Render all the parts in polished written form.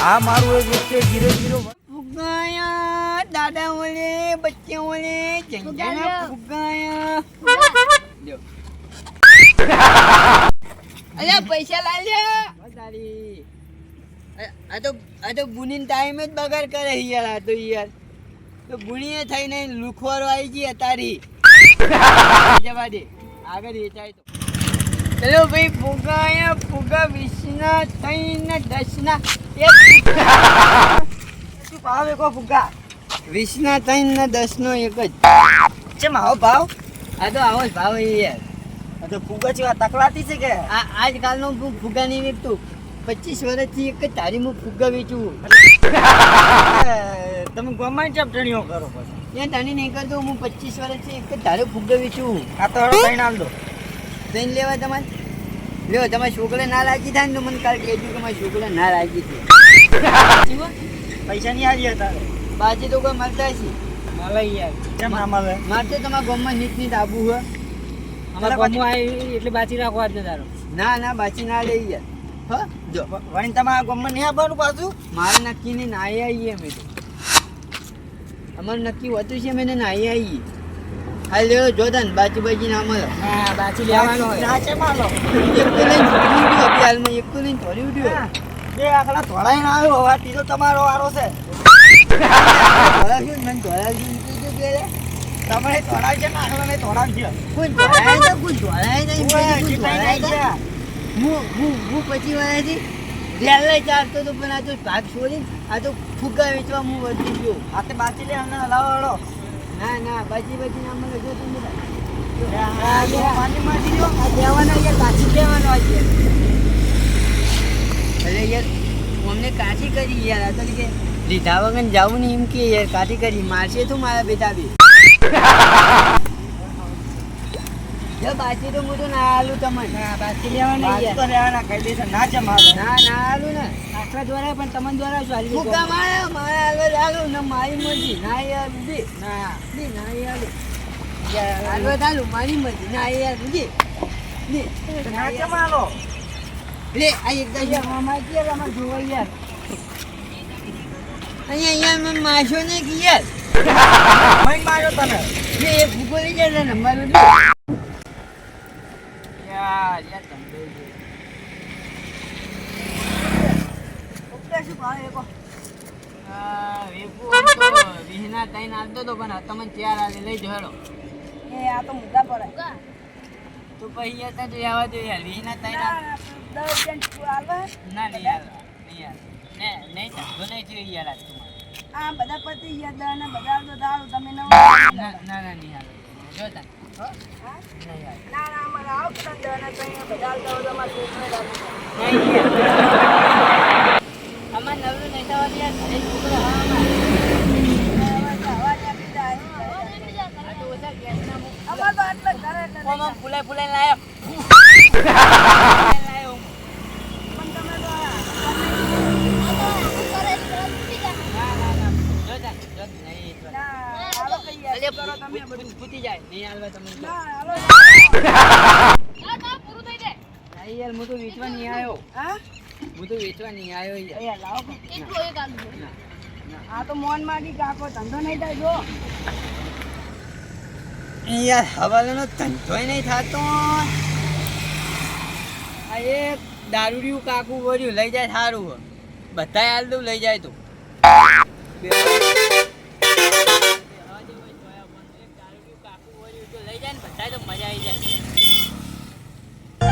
આ મારું એક વચ્ચે ધીરે ધીરે ફુગાયા દાદા ઓલે બચ્ચે ઓલે જંજાના ફુગાયા જો અલ્યા પૈસા લાલ્યા તારી આ તો ગુનીન ટાઈમ જ બગાડ કરે યાર આ તો યાર તો ગુણીએ થઈને લુખવારો આવી ગઈ તારી જવા દે આગળ વેચાય તો ચલો ભાઈ ફુગાયા ફુગા 20 ના 3 ના 10 ના શું ભાવ એકો ફુગા 20 ના 3 ના 10 નો એક જ ચમ આવો ભાવ આ તો આવો જ ભાવ યાર આ તો ફુગા જેવા તકલાતી છે કે આજકાલનો ફુગા નહીં વેચતું 25 વર્ષથી એક જ તારી હું ફુગા વેચું તમે ગમાઈ ચપટણીઓ કરો પછી એ તને નહીં કરતો હું 25 વર્ષથી એક જ તારે ફુગા વેચું આ તો હવે કઈ નાલ દો દઈને લેવા તમારે લ્યો તમારા છોકરા ના રાજી થાય ને તો મને કાલ કહેજો કે મારા છોકરા ના રાજી છે પૈસા નહીં આવી તારે બાજી તો કોઈ મળતા છે મળે યાર કેમ ના મળે મારે તો તમારા ગામમાં નીત નીત આબુ હે અમારા ગામમાં આવી એટલે બાચી રાખવા જ તારો ના ના બાચી ના લઈ યાર હા જો વળી તમારા ગામમાં નહીં આવવાનું પાછું મારે નક્કી ને નાઈ આવીએ અમે તો અમારું નક્કી હોતું છે મેં નાઈ આવીએ હા લ્યો જોધન બાચી બાજી ના મળે હા બાચી લેવાનો ના છે માલો હાલમાં એક તો લઈને થોડી ઉઠ્યો બે આખલા ધોળાઈ ના આવ્યો હવે તીજો તમારો વારો છે ધોળાવ્યું મને ધોળાવ્યું કીધું કે તમે ધોળાવ છે ને આખલા ને ધોળાવ છે કોઈ ધોળાય તો કોઈ ધોળાય નહીં હું પછી વાળાથી રેલે ચાલતો તો પણ આ તો ભાગ છોડી આ તો ફુગા વેચવા હું વધી ગયો આ તે બાચી લે અમને હલાવો ના ના બાજી બાજી ના મને જો તું પાણી મારી દો દેવાના યાર કાચી દેવાનો આજે અરે યાર અમને કાચી કરી યાર આ તો કે લીધા વગર જાવું નહીં એમ કે યાર કાચી કરી મારશે તું મારા બેટા બી જો બાજી તો હું તો ના આલું તમને ના બાચી લેવાના યાર તો લેવાના કહી દેશે ના છે મારે ના ના આલું ને આટલા દ્વારા પણ તમને દ્વારા શું હાલી ફૂકા મારે મારે હાલવા લાગુ ને મારી મરજી ના યાર બી ના ના યાર હાલવા ચાલુ મારી મરજી ના યાર બી ના છે મારો લે આ એકદમ યાર મામા કે અમાર જોવા યાર અહીંયા મને માશો ને કે યાર મઈ માર્યો તને લે એ ફૂકો લઈ જાય ને મારું યાર ધંધો છે ઓકે શું ભાવ એકો વેપુ તો વિહના તાઈને આવતો તો પણ તમને ચાર આલે લઈ જહેડો એ આ તો મુદ્દા પર તો પછી યાર તો આવા દે યાર વિહના તાઈને 10 જણ આલે ના નહીં યાર ને નહીં ધંધો નહીં થયો યાર આજ તમારે આ બધા પતિ યાર દને બધા તો દારૂ તમે ના ના નહીં યાર જોતા ના ના અમારે આવ કે દને કઈ બધા તો તમારે છોકરો દારૂ અમાર નવરું નહીં થવા દે યાર ઘરે છોકરો હા અમાર તો આટલે ઘરે ઓમાં ફૂલાઈ ફૂલાઈ લાયો લાયો પણ તમે તો ફૂટી જાય નહીં હાલવા તમે યાર હું તો વેચવા નહીં આવ્યો હા હું તો વેચવા નહીં આવ્યો યાર લાવો આ તો મોન માડી કાકો ધંધો નહીં થાય જો યાર હવાલાનો ધંધોય નહીં થતો આ એક દારૂડિયું કાકુ વર્યું લઈ જાય સારું બધાય હાલ દઉં લઈ જાય તો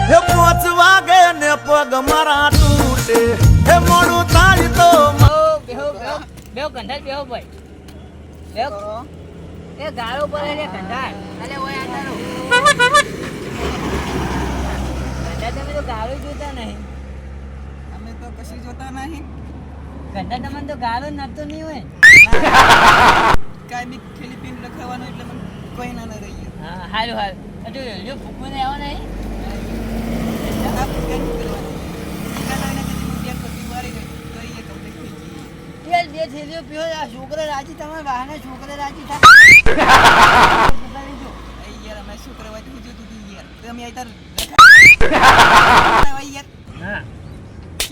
હે 5 વાગે ને પગ મારા તૂટે હે મોડું થાય તો બેહો કંઠાર બેહો ભાઈ બેહો એ ગાળો પડે રે કંઠાર અલે ઓય આતારો કંઠાર તમે તો ગાળો જોતા નહીં અમે તો કશું જોતા નહીં કંઠાર તમને તો ગાળો નડતો નહીં હોય કાઈ બી ફિલિપિન લખાવાનું એટલે મને કોઈ ના રહી હા હારું હારું હજુ જો ફૂકુને આવો નહીં બે થેલીઓ પીવો આ છોકરા રાજી તમારા વાહના છોકરા રાજી થાય યાર અમે શું કરવા જોતું યાર તમે યાર હા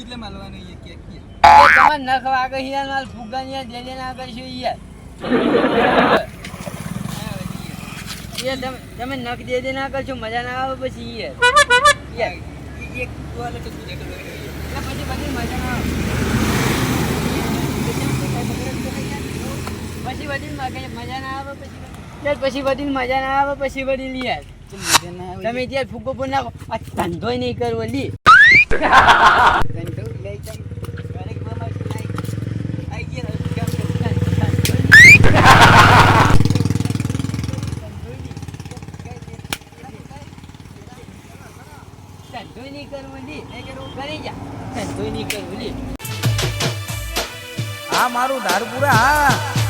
કેટલે માલવાનું એ કે તમારે નખ વાગે યાર માલ ફુગાની યાર દે ના કરશું યાર તમે નખ દે ના કરશો મજા ના આવે પછી યાર એક વાલે તો પૂજા કરવા પછી બધી મજા ના આવે પછી બધી મજા ના આવે પછી બધી મજા ના આવે પછી બધી યાર તમે ત્યાં ફૂગો પણ નાખો આ ધંધોય નહીં કરવો લી ધંધો લઈ જાય દરેક મામા આઈ ગયા ધંધોય નહીં કરવો લી કરી જા ધંધોય નહીં કરવો લી આ મારું ધારપુરા હા